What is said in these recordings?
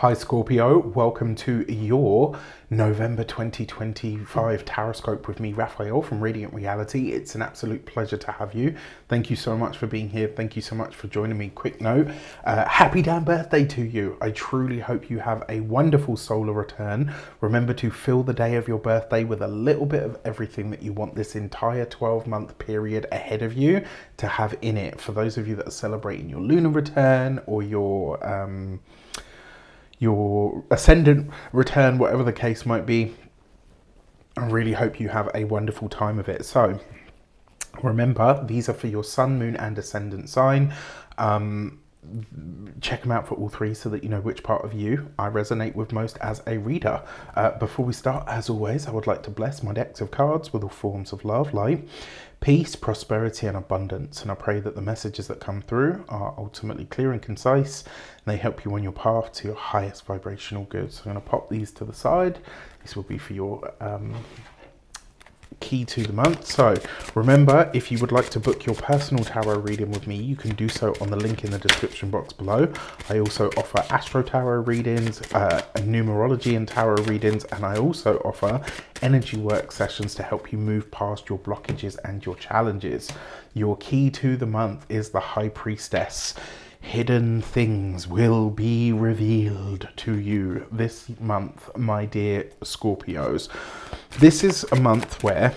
Hi Scorpio, welcome to your November 2025 Taroscope with me, Raphael from Radiant Reality. It's an absolute pleasure to have you. Thank you so much for being here. Thank you so much for joining me. Quick note, happy damn birthday to you. I truly hope you have a wonderful solar return. Remember to fill the day of your birthday with a little bit of everything that you want this entire 12-month period ahead of you to have in it. For those of you that are celebrating your lunar return or your ascendant return, whatever the case might be, I really hope you have a wonderful time of it. So remember, these are for your sun, moon and ascendant sign. Check them out for all three so that you know which part of you I resonate with most as a reader. Before we start, as always, I would like to bless my decks of cards with all forms of love, light, peace, prosperity and abundance, and I pray that the messages that come through are ultimately clear and concise and they help you on your path to your highest vibrational good. So I'm going to pop these to the side. This will be for your key to the month. So remember, if you would like to book your personal tarot reading with me, you can do so on the link in the description box below. I also offer astro tarot readings, numerology and tarot readings, and I also offer energy work sessions to help you move past your blockages and your challenges. Your key to the month is the High Priestess. Hidden things will be revealed to you this month, my dear Scorpios. This is a month where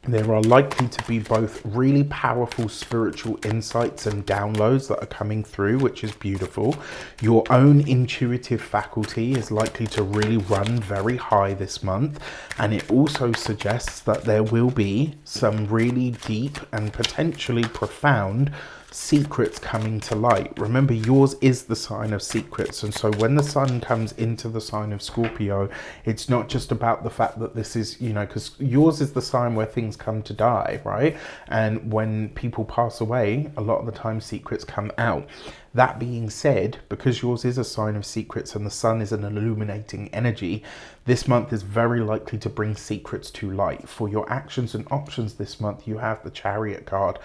there are likely to be both really powerful spiritual insights and downloads that are coming through, which is beautiful. Your own intuitive faculty is likely to really run very high this month, and it also suggests that there will be some really deep and potentially profound secrets coming to light. Remember, yours is the sign of secrets, and so when the sun comes into the sign of Scorpio, it's not just about the fact that this is, you know, because yours is the sign where things come to die, right? And when people pass away, a lot of the time secrets come out. That being said, because yours is a sign of secrets and the sun is an illuminating energy, this month is very likely to bring secrets to light. For your actions and options this month, you have the Chariot card.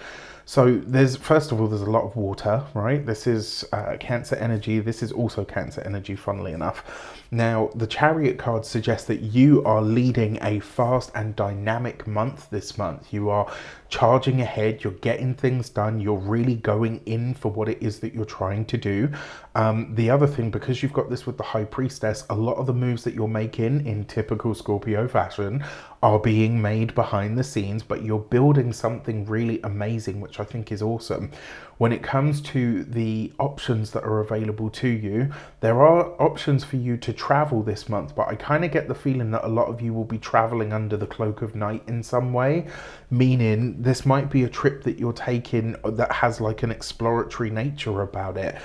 So there's, first of all, there's a lot of water, right? This is Cancer energy. This is also Cancer energy, funnily enough. Now, the Chariot card suggests that you are leading a fast and dynamic month this month. You are charging ahead, you're getting things done, you're really going in for what it is that you're trying to do. The other thing, because you've got this with the High Priestess, a lot of the moves that you're making in typical Scorpio fashion are being made behind the scenes, but you're building something really amazing, which I think is awesome. When it comes to the options that are available to you, there are options for you to travel this month, but I kind of get the feeling that a lot of you will be traveling under the cloak of night in some way, meaning this might be a trip that you're taking that has like an exploratory nature about it.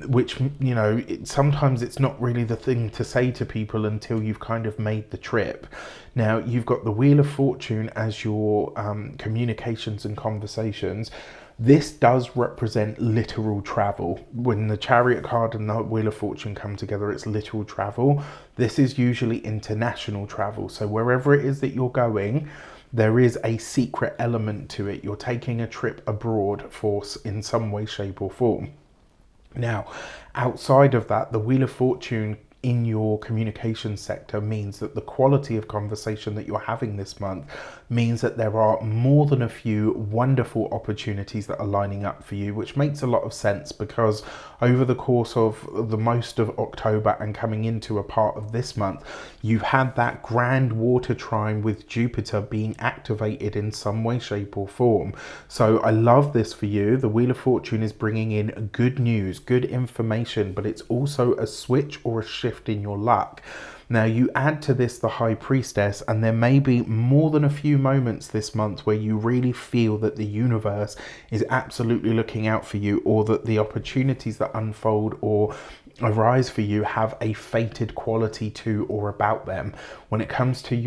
Which, you know, sometimes it's not really the thing to say to people until you've kind of made the trip. Now, you've got the Wheel of Fortune as your communications and conversations. This does represent literal travel. When the Chariot card and the Wheel of Fortune come together, it's literal travel. This is usually international travel. So wherever it is that you're going, there is a secret element to it. You're taking a trip abroad in some way, shape or form. Now, outside of that, the Wheel of Fortune in your communication sector means that the quality of conversation that you're having this month means that there are more than a few wonderful opportunities that are lining up for you, which makes a lot of sense because over the course of the most of October and coming into a part of this month, you've had that grand water trine with Jupiter being activated in some way, shape or form. So I love this for you. The Wheel of Fortune is bringing in good news, good information, but it's also a switch or a shift in your luck. Now, you add to this the High Priestess, and there may be more than a few moments this month where you really feel that the universe is absolutely looking out for you, or that the opportunities that unfold or arise for you have a fated quality to or about them. When it comes to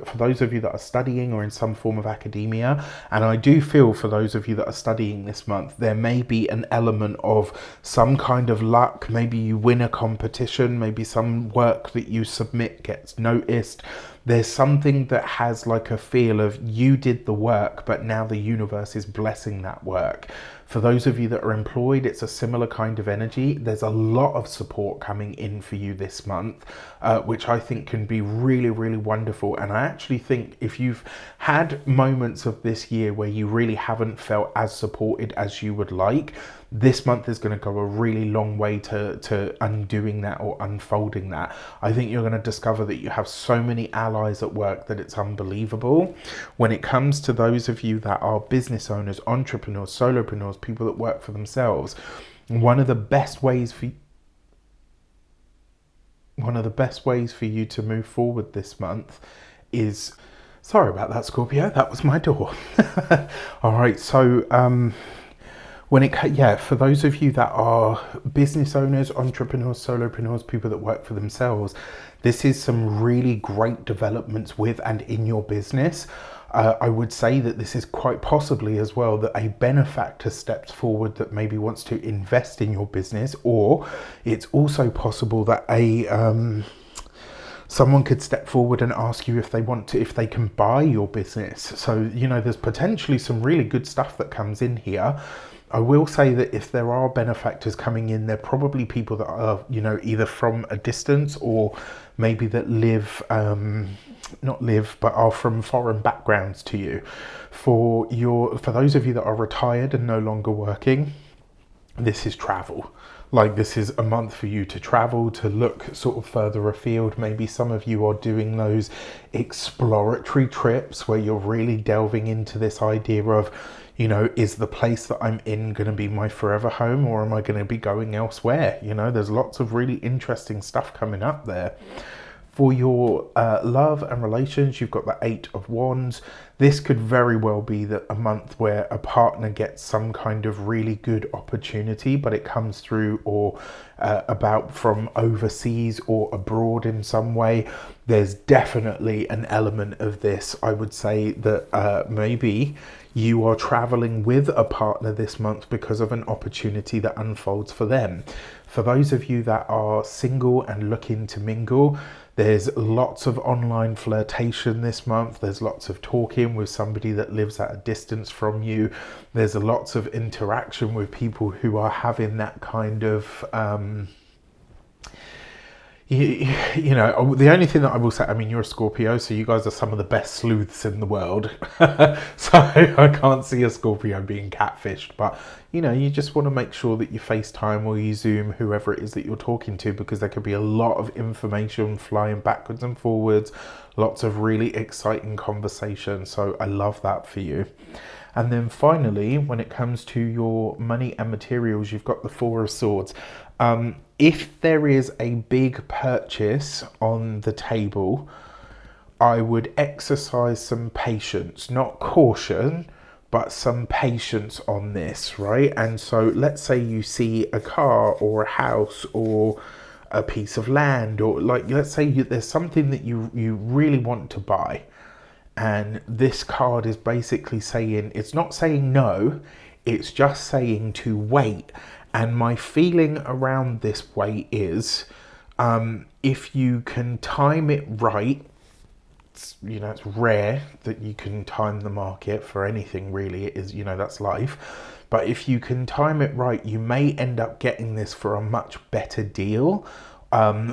for those of you that are studying or in some form of academia, and I do feel for those of you that are studying this month, there may be an element of some kind of luck. Maybe you win a competition, maybe some work that you submit gets noticed, there's something that has like a feel of you did the work, but now the universe is blessing that work. For those of you that are employed, it's a similar kind of energy. There's a lot of support coming in for you this month, which I think can be really, really wonderful. And I actually think if you've had moments of this year where you really haven't felt as supported as you would like, this month is going to go a really long way to undoing that or unfolding that. I think you're going to discover that you have so many allies at work that it's unbelievable. When it comes to those of you that are business owners, entrepreneurs, solopreneurs, people that work for themselves, one of the best ways for you to move forward this month is, sorry about that, Scorpio, that was my door. All right, so for those of you that are business owners, entrepreneurs, solopreneurs, people that work for themselves, this is some really great developments with and in your business. I would say that this is quite possibly as well that a benefactor steps forward that maybe wants to invest in your business, or it's also possible that someone could step forward and ask you if they can buy your business. So, there's potentially some really good stuff that comes in here. I will say that if there are benefactors coming in, they're probably people that are, either from a distance or maybe that but are from foreign backgrounds to you. For those of you that are retired and no longer working, this is travel. Like, this is a month for you to travel, to look sort of further afield. Maybe some of you are doing those exploratory trips where you're really delving into this idea of, is the place that I'm in going to be my forever home, or am I going to be going elsewhere? There's lots of really interesting stuff coming up there. For your love and relations, you've got the 8 of Wands. This could very well be that a month where a partner gets some kind of really good opportunity, but it comes through or about from overseas or abroad in some way. There's definitely an element of this. I would say that maybe you are traveling with a partner this month because of an opportunity that unfolds for them. For those of you that are single and looking to mingle, there's lots of online flirtation this month. There's lots of talking with somebody that lives at a distance from you. There's lots of interaction with people who are having that kind of the only thing that I will say, you're a Scorpio, so you guys are some of the best sleuths in the world. So I can't see a Scorpio being catfished, but you just want to make sure that you FaceTime or you Zoom whoever it is that you're talking to, because there could be a lot of information flying backwards and forwards, lots of really exciting conversation. So I love that for you. And then finally, when it comes to your money and materials, you've got the 4 of Swords. If there is a big purchase on the table, I would exercise some patience, not caution, but some patience on this, right? And so let's say you see a car or a house or a piece of land, or let's say there's something that you really want to buy. And this card is basically saying, it's not saying no, it's just saying to wait. And my feeling around this wait is, if you can time it right, it's rare that you can time the market for anything really. It is, that's life. But if you can time it right, you may end up getting this for a much better deal.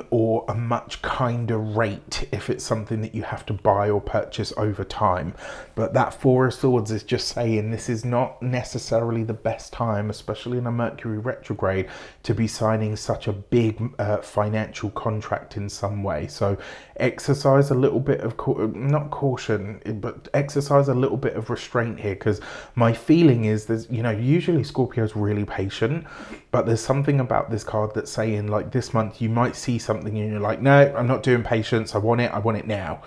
Or a much kinder rate if it's something that you have to buy or purchase over time. But that 4 of Swords is just saying this is not necessarily the best time, especially in a Mercury retrograde, to be signing such a big financial contract in some way. So exercise a little bit of, not caution, but exercise a little bit of restraint here, because my feeling is there's, usually Scorpio's really patient, but there's something about this card that's saying, like, this month you might see something and you're like, no, I'm not doing patience, I want it now.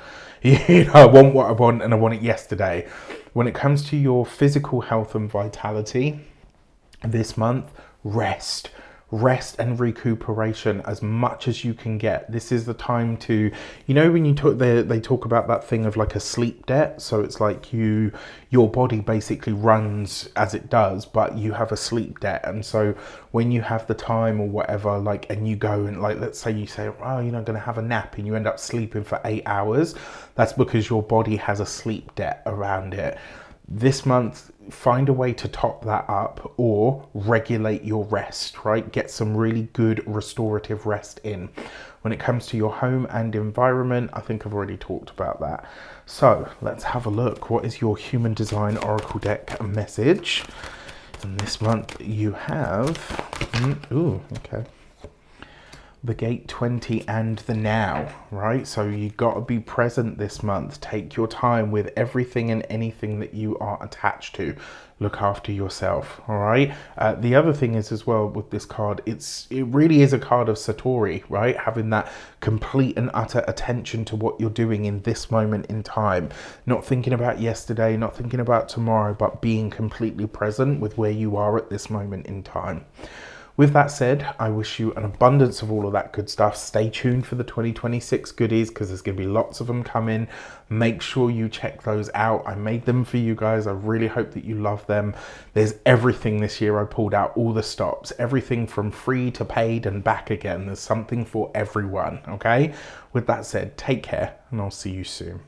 I want what I want, and I want it yesterday. When it comes to your physical health and vitality this month, rest rest and recuperation as much as you can get. This is the time to, you know, when you talk, they talk about that thing of like a sleep debt. So it's like your body basically runs as it does, but you have a sleep debt. And so when you have the time or whatever, like, and you go and like, let's say you say, oh, you know, I'm going to have a nap, and you end up sleeping for 8 hours. That's because your body has a sleep debt around it. This month, find a way to top that up or regulate your rest, right? Get some really good restorative rest in. When it comes to your home and environment, I think I've already talked about that. So let's have a look. What is your Human Design Oracle deck message? And this month you have, okay, the Gate 20 and the Now, right? So you got to be present this month. Take your time with everything and anything that you are attached to. Look after yourself, all right? The other thing is as well with this card, it really is a card of Satori, right? Having that complete and utter attention to what you're doing in this moment in time. Not thinking about yesterday, not thinking about tomorrow, but being completely present with where you are at this moment in time. With that said, I wish you an abundance of all of that good stuff. Stay tuned for the 2026 goodies because there's going to be lots of them coming. Make sure you check those out. I made them for you guys. I really hope that you love them. There's everything this year. I pulled out all the stops, everything from free to paid and back again. There's something for everyone, okay? With that said, take care and I'll see you soon.